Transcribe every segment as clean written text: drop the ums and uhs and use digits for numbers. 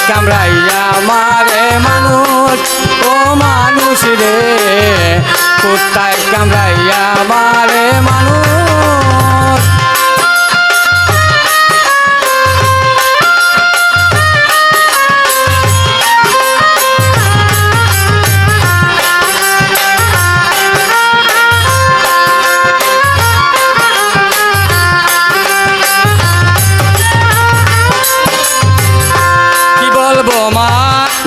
কামড়াইয়া মারে মানুষ, ও মানুষ রে, কুত্তায় কামড়াইয়া মারে মানুষ।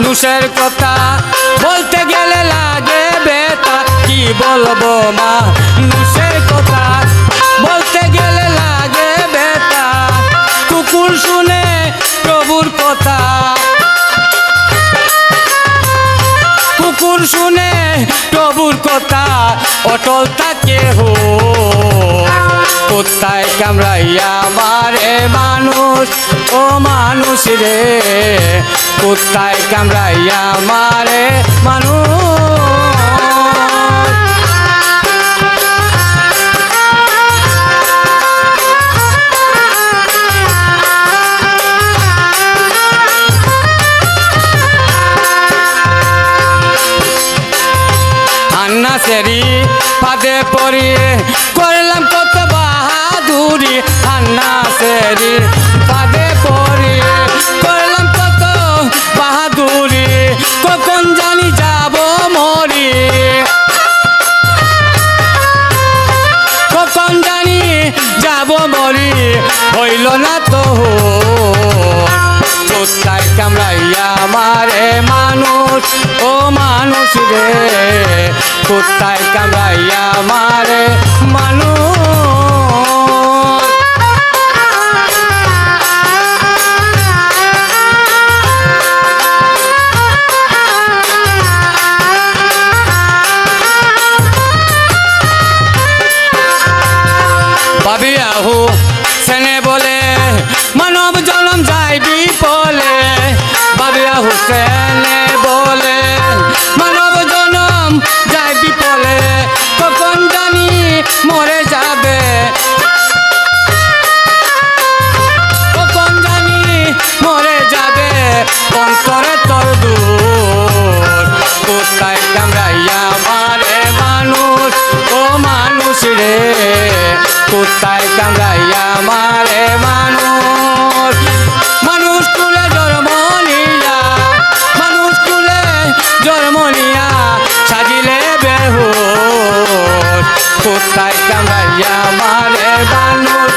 মানুষের কথা বলতে গেলে লাগে বেতা, কি বলবো মানুষের কথা বলতে গেলে লাগে বেতা। কুকুর শুনে প্রভুর কথা, কুকুর শুনে প্রভুর কথা অটল থাকে হো। কুত্তায় কামড়াইয়া মারে মানুষ, ও মানুষ রে, কুত্তায় কামড়াইয়া মারে মানুষ। আন্না সেরি পাদে পড়িয়ে করলাম কত বাহাদুরি, আন্না সেরি পাদে পড়িয়ে করলাম কত বাহাদুরি, কখন জানি যাব মরি, কখন জানি যাব মরি, হইল না তো। কুত্তায় কামড়াইয়া মারে মানুষ, ও মানুষ রে, কুত্তায় কামড়াইয়া মারে মানুষ। ভাবিয়াহু সেনে বলে মানব জনম যায় বিফলে, ভাবিয়াহু সেনে বলে মানব জনম যায় বিফলে, কখন জানি মরে যাবে, কখন জানি মরে যাবে, অন্তরে তোর দূর। কুত্তায় কামড়াইয়া মারে মানুষ, ও মানুষ রে, কুত্তায় কামড়াইয়া মারে মানুষ। মানুষ কুলে জন্ম নিয়া, মানুষ কুলে জন্ম নিয়া সাজিলে বেহুশ, কুত্তায় কামড়াইয়া মারে মানুষ।